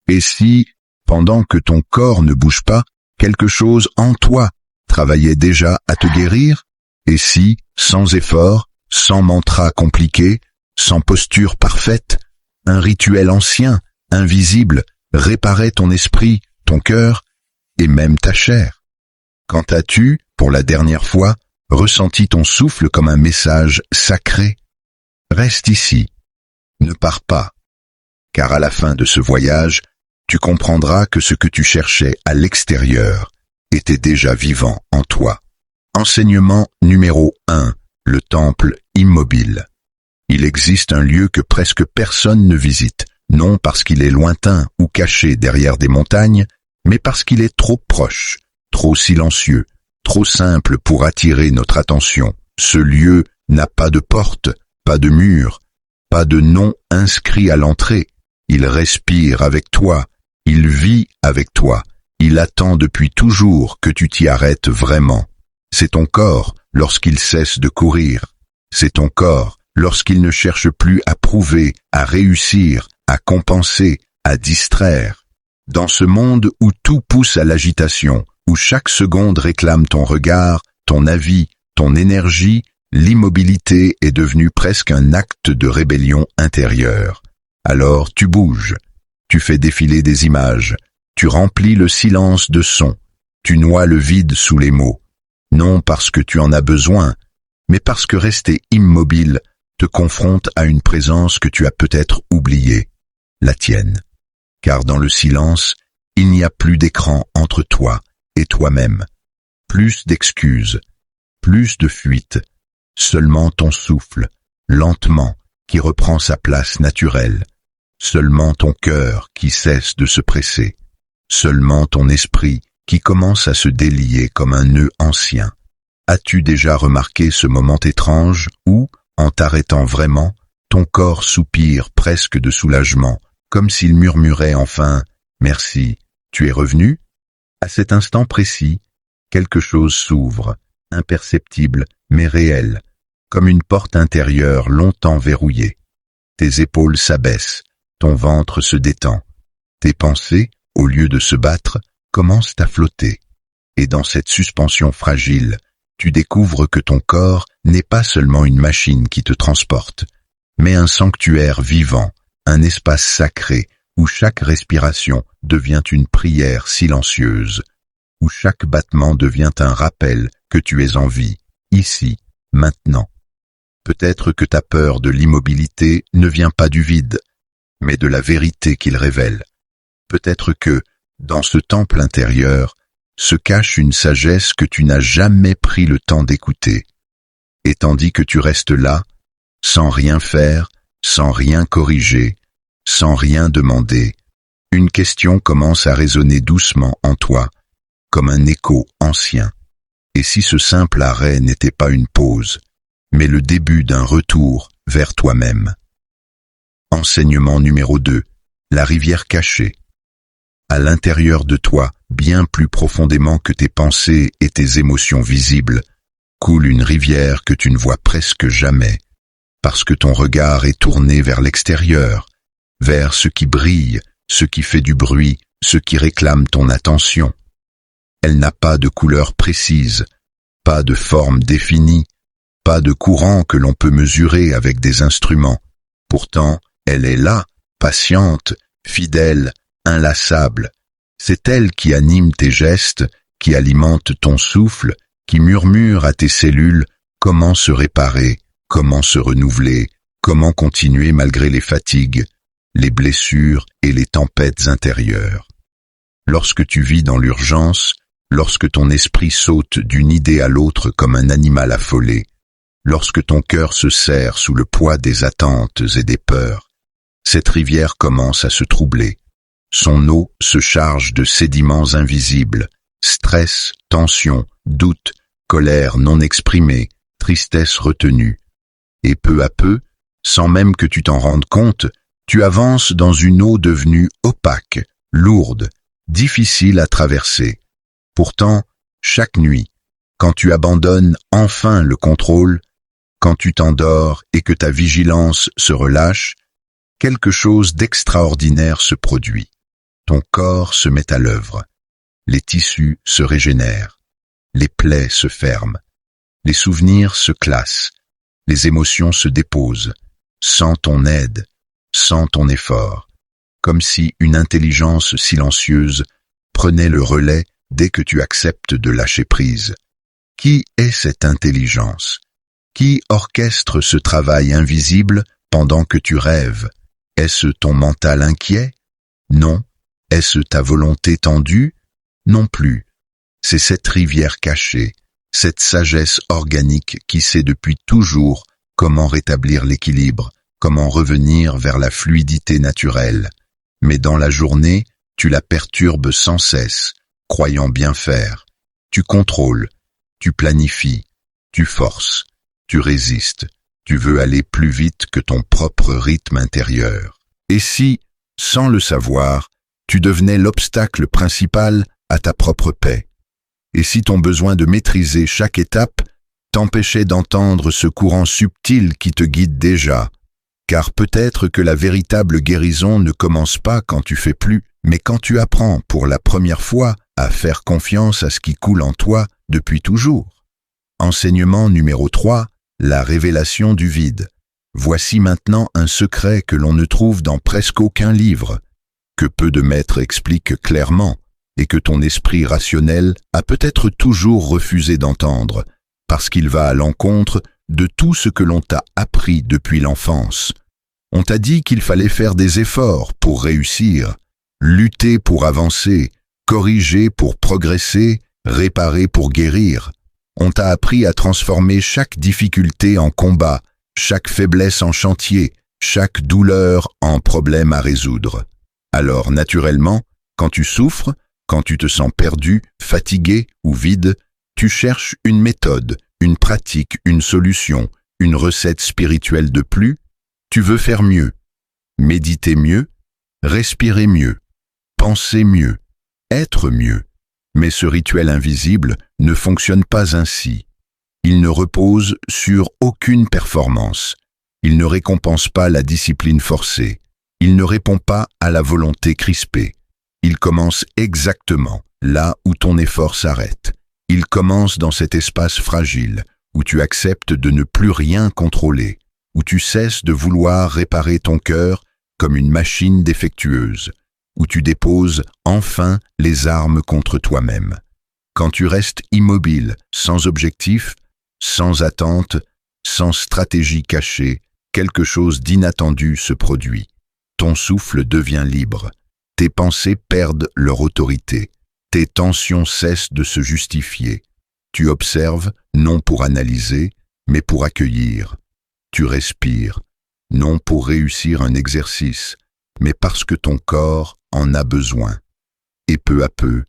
Et si, pendant que ton corps ne bouge pas, quelque chose en toi travaillait déjà à te guérir? Et si, sans effort, sans mantra compliqué, sans posture parfaite, un rituel ancien, invisible, réparait ton esprit, ton cœur et même ta chair? Quand as-tu, pour la dernière fois, ressenti ton souffle comme un message sacré? Reste ici, ne pars pas, car à la fin de ce voyage, tu comprendras que ce que tu cherchais à l'extérieur était déjà vivant en toi. Enseignement numéro 1, le temple immobile. Il existe un lieu que presque personne ne visite, non parce qu'il est lointain ou caché derrière des montagnes, mais parce qu'il est trop proche, trop silencieux, trop simple pour attirer notre attention. Ce lieu n'a pas de porte, pas de mur, pas de nom inscrit à l'entrée. Il respire avec toi, il vit avec toi, il attend depuis toujours que tu t'y arrêtes vraiment. C'est ton corps lorsqu'il cesse de courir. C'est ton corps lorsqu'il ne cherche plus à prouver, à réussir, à compenser, à distraire. Dans ce monde où tout pousse à l'agitation, où chaque seconde réclame ton regard, ton avis, ton énergie, l'immobilité est devenue presque un acte de rébellion intérieure. Alors tu bouges, tu fais défiler des images, tu remplis le silence de sons, tu noies le vide sous les mots. Non parce que tu en as besoin, mais parce que rester immobile te confronte à une présence que tu as peut-être oubliée, la tienne. Car dans le silence, il n'y a plus d'écran entre toi et toi-même, plus d'excuses, plus de fuites, seulement ton souffle, lentement, qui reprend sa place naturelle, seulement ton cœur qui cesse de se presser, seulement ton esprit qui commence à se délier comme un nœud ancien. As-tu déjà remarqué ce moment étrange où, en t'arrêtant vraiment, ton corps soupire presque de soulagement, comme s'il murmurait enfin « Merci, tu es revenu ?» À cet instant précis, quelque chose s'ouvre, imperceptible mais réel, comme une porte intérieure longtemps verrouillée. Tes épaules s'abaissent, ton ventre se détend. Tes pensées, au lieu de se battre, commencent à flotter. Et dans cette suspension fragile, tu découvres que ton corps n'est pas seulement une machine qui te transporte, mais un sanctuaire vivant, un espace sacré où chaque respiration devient une prière silencieuse, où chaque battement devient un rappel que tu es en vie, ici, maintenant. Peut-être que ta peur de l'immobilité ne vient pas du vide, mais de la vérité qu'il révèle. Peut-être que, dans ce temple intérieur, se cache une sagesse que tu n'as jamais pris le temps d'écouter. Et tandis que tu restes là, sans rien faire, sans rien corriger, sans rien demander, une question commence à résonner doucement en toi, comme un écho ancien. Et si ce simple arrêt n'était pas une pause, mais le début d'un retour vers toi-même? Enseignement numéro 2. La rivière cachée. À l'intérieur de toi, bien plus profondément que tes pensées et tes émotions visibles, coule une rivière que tu ne vois presque jamais, parce que ton regard est tourné vers l'extérieur, vers ce qui brille, ce qui fait du bruit, ce qui réclame ton attention. Elle n'a pas de couleur précise, pas de forme définie, pas de courant que l'on peut mesurer avec des instruments. Pourtant, elle est là, patiente, fidèle, inlassable. C'est elle qui anime tes gestes, qui alimente ton souffle, qui murmure à tes cellules comment se réparer, comment se renouveler, comment continuer malgré les fatigues, les blessures et les tempêtes intérieures. Lorsque tu vis dans l'urgence, lorsque ton esprit saute d'une idée à l'autre comme un animal affolé, lorsque ton cœur se serre sous le poids des attentes et des peurs, cette rivière commence à se troubler. Son eau se charge de sédiments invisibles, stress, tension, doute, colère non exprimée, tristesse retenue. Et peu à peu, sans même que tu t'en rendes compte, tu avances dans une eau devenue opaque, lourde, difficile à traverser. Pourtant, chaque nuit, quand tu abandonnes enfin le contrôle, quand tu t'endors et que ta vigilance se relâche, quelque chose d'extraordinaire se produit. ton corps se met à l'œuvre. Les tissus se régénèrent. Les plaies se ferment. Les souvenirs se classent. Les émotions se déposent. Sans ton aide, sans ton effort. Comme si une intelligence silencieuse prenait le relais dès que tu acceptes de lâcher prise. Qui est cette intelligence? Qui orchestre ce travail invisible pendant que tu rêves? Est-ce ton mental inquiet? Non. Est-ce ta volonté tendue? Non plus. C'est cette rivière cachée, cette sagesse organique qui sait depuis toujours comment rétablir l'équilibre, comment revenir vers la fluidité naturelle. Mais dans la journée, tu la perturbes sans cesse, croyant bien faire. Tu contrôles, tu planifies, tu forces, tu résistes, tu veux aller plus vite que ton propre rythme intérieur. Et si, sans le savoir, tu devenais l'obstacle principal à ta propre paix? Et si ton besoin de maîtriser chaque étape t'empêchait d'entendre ce courant subtil qui te guide déjà? Car peut-être que la véritable guérison ne commence pas quand tu fais plus, mais quand tu apprends pour la première fois à faire confiance à ce qui coule en toi depuis toujours. Enseignement numéro 3, la révélation du vide. Voici maintenant un secret que l'on ne trouve dans presque aucun livre, que peu de maîtres expliquent clairement, et que ton esprit rationnel a peut-être toujours refusé d'entendre, parce qu'il va à l'encontre de tout ce que l'on t'a appris depuis l'enfance. On t'a dit qu'il fallait faire des efforts pour réussir, lutter pour avancer, corriger pour progresser, réparer pour guérir. On t'a appris à transformer chaque difficulté en combat, chaque faiblesse en chantier, chaque douleur en problème à résoudre. Alors, naturellement, quand tu souffres, quand tu te sens perdu, fatigué ou vide, tu cherches une méthode, une pratique, une solution, une recette spirituelle de plus. Tu veux faire mieux, méditer mieux, respirer mieux, penser mieux, être mieux. Mais ce rituel invisible ne fonctionne pas ainsi. Il ne repose sur aucune performance. Il ne récompense pas la discipline forcée. Il ne répond pas à la volonté crispée. Il commence exactement là où ton effort s'arrête. Il commence dans cet espace fragile, où tu acceptes de ne plus rien contrôler, où tu cesses de vouloir réparer ton cœur comme une machine défectueuse, où tu déposes enfin les armes contre toi-même. Quand tu restes immobile, sans objectif, sans attente, sans stratégie cachée, quelque chose d'inattendu se produit. Ton souffle devient libre, tes pensées perdent leur autorité, tes tensions cessent de se justifier. Tu observes, non pour analyser, mais pour accueillir. Tu respires, non pour réussir un exercice, mais parce que ton corps en a besoin. Et peu à peu,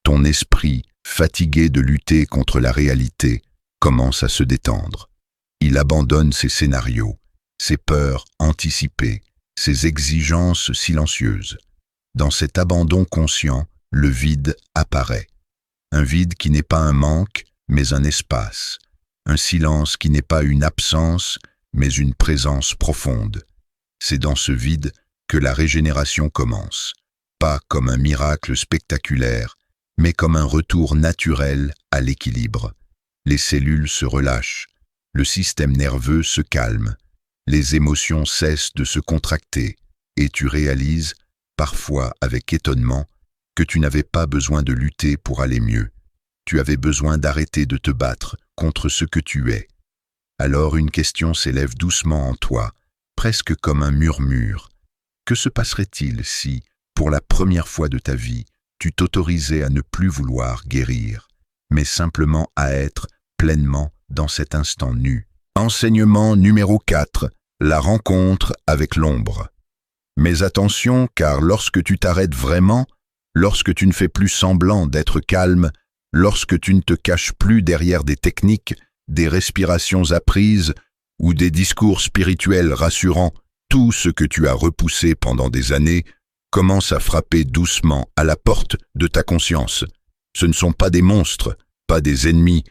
ton esprit, fatigué de lutter contre la réalité, commence à se détendre. Il abandonne ses scénarios, ses peurs anticipées, ses exigences silencieuses. Dans cet abandon conscient, le vide apparaît. Un vide qui n'est pas un manque, mais un espace. Un silence qui n'est pas une absence, mais une présence profonde. C'est dans ce vide que la régénération commence. Pas comme un miracle spectaculaire, mais comme un retour naturel à l'équilibre. Les cellules se relâchent, le système nerveux se calme, les émotions cessent de se contracter, et tu réalises, parfois avec étonnement, que tu n'avais pas besoin de lutter pour aller mieux. Tu avais besoin d'arrêter de te battre contre ce que tu es. Alors une question s'élève doucement en toi, presque comme un murmure. Que se passerait-il si, pour la première fois de ta vie, tu t'autorisais à ne plus vouloir guérir, mais simplement à être pleinement dans cet instant nu? Enseignement numéro 4, la rencontre avec l'ombre. Mais attention, car lorsque tu t'arrêtes vraiment, lorsque tu ne fais plus semblant d'être calme, lorsque tu ne te caches plus derrière des techniques, des respirations apprises ou des discours spirituels rassurants, tout ce que tu as repoussé pendant des années commence à frapper doucement à la porte de ta conscience. Ce ne sont pas des monstres, pas des ennemis,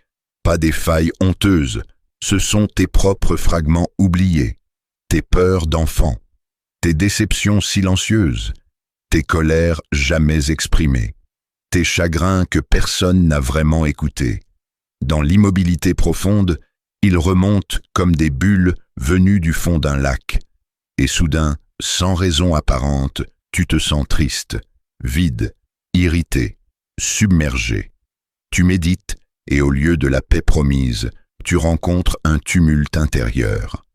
pas des failles honteuses, ce sont tes propres fragments oubliés, tes peurs d'enfant, tes déceptions silencieuses, tes colères jamais exprimées, tes chagrins que personne n'a vraiment écoutés. Dans l'immobilité profonde, ils remontent comme des bulles venues du fond d'un lac. Et soudain, sans raison apparente, tu te sens triste, vide, irrité, submergé. Tu médites et au lieu de la paix promise, tu rencontres un tumulte intérieur.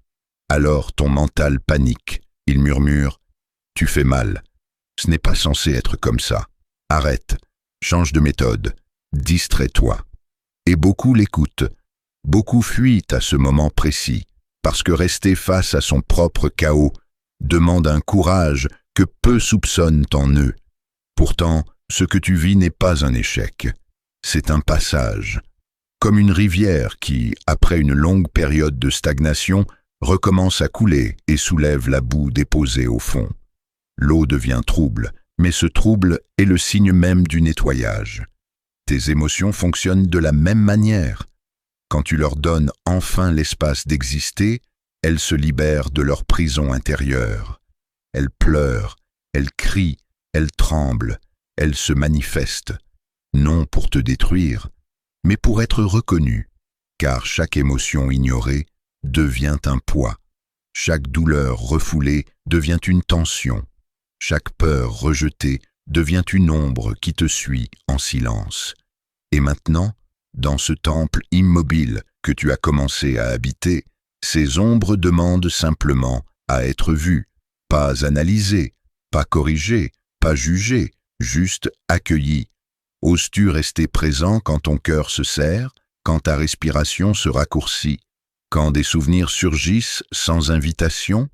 Alors ton mental panique, il murmure « Tu fais mal, ce n'est pas censé être comme ça, arrête, change de méthode, distrais-toi ». Et beaucoup l'écoutent, beaucoup fuient à ce moment précis, parce que rester face à son propre chaos demande un courage que peu soupçonnent en eux. Pourtant, ce que tu vis n'est pas un échec, c'est un passage. Comme une rivière qui, après une longue période de stagnation, recommence à couler et soulève la boue déposée au fond. L'eau devient trouble, mais ce trouble est le signe même du nettoyage. Tes émotions fonctionnent de la même manière. Quand tu leur donnes enfin l'espace d'exister, elles se libèrent de leur prison intérieure. Elles pleurent, elles crient, elles tremblent, elles se manifestent, non pour te détruire, mais pour être reconnues, car chaque émotion ignorée devient un poids. Chaque douleur refoulée devient une tension. Chaque peur rejetée devient une ombre qui te suit en silence. Et maintenant, dans ce temple immobile que tu as commencé à habiter, ces ombres demandent simplement à être vues, pas analysées, pas corrigées, pas jugées, juste accueillies. Oses-tu rester présent quand ton cœur se serre, quand ta respiration se raccourcit, quand des souvenirs surgissent sans invitation?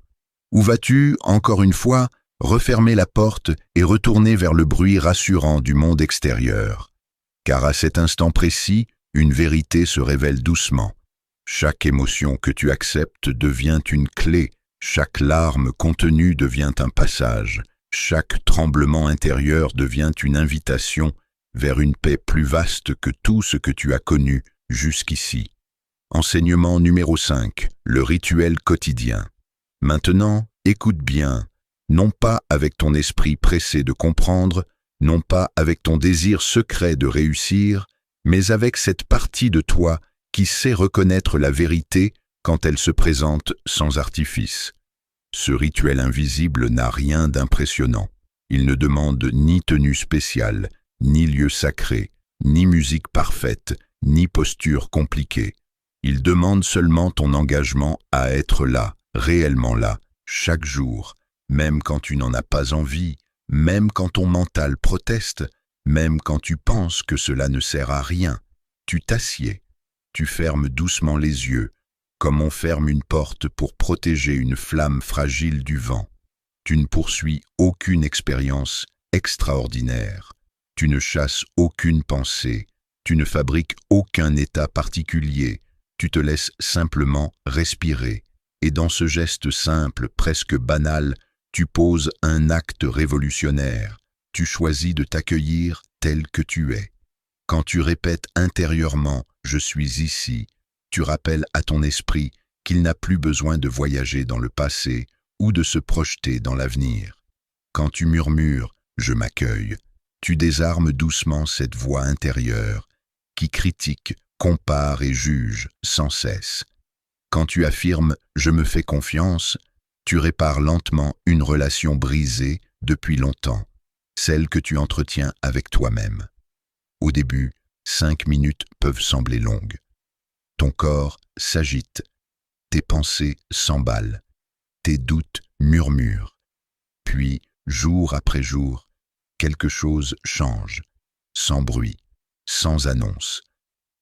Ou vas-tu, encore une fois, refermer la porte et retourner vers le bruit rassurant du monde extérieur? Car à cet instant précis, une vérité se révèle doucement. Chaque émotion que tu acceptes devient une clé, chaque larme contenue devient un passage, chaque tremblement intérieur devient une invitation vers une paix plus vaste que tout ce que tu as connu jusqu'ici. Enseignement numéro 5, le rituel quotidien. Maintenant, écoute bien, non pas avec ton esprit pressé de comprendre, non pas avec ton désir secret de réussir, mais avec cette partie de toi qui sait reconnaître la vérité quand elle se présente sans artifice. Ce rituel invisible n'a rien d'impressionnant. Il ne demande ni tenue spéciale, ni lieu sacré, ni musique parfaite, ni posture compliquée. Il demande seulement ton engagement à être là, réellement là, chaque jour, même quand tu n'en as pas envie, même quand ton mental proteste, même quand tu penses que cela ne sert à rien. Tu t'assieds, tu fermes doucement les yeux, comme on ferme une porte pour protéger une flamme fragile du vent. Tu ne poursuis aucune expérience extraordinaire. Tu ne chasses aucune pensée. Tu ne fabriques aucun état particulier. Tu te laisses simplement respirer. Et dans ce geste simple, presque banal, tu poses un acte révolutionnaire. Tu choisis de t'accueillir tel que tu es. Quand tu répètes intérieurement « je suis ici », tu rappelles à ton esprit qu'il n'a plus besoin de voyager dans le passé ou de se projeter dans l'avenir. Quand tu murmures « je m'accueille », tu désarmes doucement cette voix intérieure qui critique, compare et juge sans cesse. Quand tu affirmes « je me fais confiance », tu répares lentement une relation brisée depuis longtemps, celle que tu entretiens avec toi-même. Au début, 5 minutes peuvent sembler longues. Ton corps s'agite, tes pensées s'emballent, tes doutes murmurent. Puis, jour après jour, quelque chose change, sans bruit, sans annonce.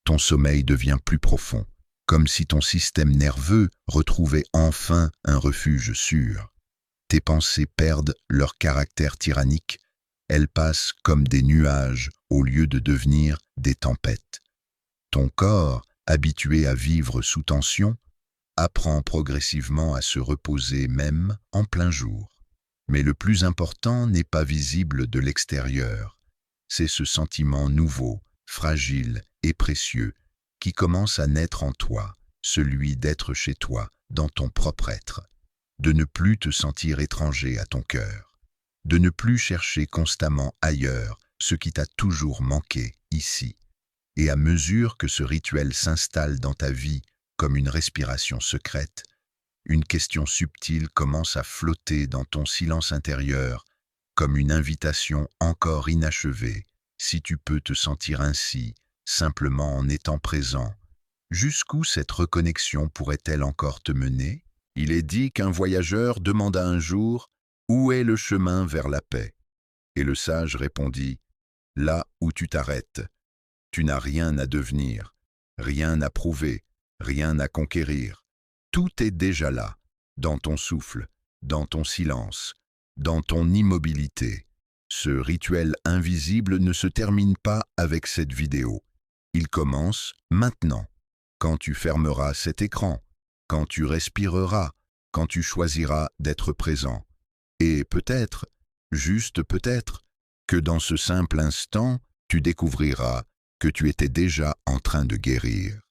Ton sommeil devient plus profond, comme si ton système nerveux retrouvait enfin un refuge sûr. Tes pensées perdent leur caractère tyrannique, elles passent comme des nuages au lieu de devenir des tempêtes. Ton corps, habitué à vivre sous tension, apprend progressivement à se reposer même en plein jour. Mais le plus important n'est pas visible de l'extérieur. C'est ce sentiment nouveau, fragile et précieux qui commence à naître en toi, celui d'être chez toi, dans ton propre être, de ne plus te sentir étranger à ton cœur. de ne plus chercher constamment ailleurs ce qui t'a toujours manqué ici. Et à mesure que ce rituel s'installe dans ta vie comme une respiration secrète, une question subtile commence à flotter dans ton silence intérieur, comme une invitation encore inachevée, si tu peux te sentir ainsi, simplement en étant présent. Jusqu'où cette reconnexion pourrait-elle encore te mener? Il est dit qu'un voyageur demanda un jour « Où est le chemin vers la paix ?» Et le sage répondit « Là où tu t'arrêtes. Tu n'as rien à devenir, rien à prouver, rien à conquérir. Tout est déjà là, dans ton souffle, dans ton silence, dans ton immobilité. » Ce rituel invisible ne se termine pas avec cette vidéo. Il commence maintenant, quand tu fermeras cet écran, quand tu respireras, quand tu choisiras d'être présent. Et peut-être, juste peut-être, que dans ce simple instant, tu découvriras que tu étais déjà en train de guérir.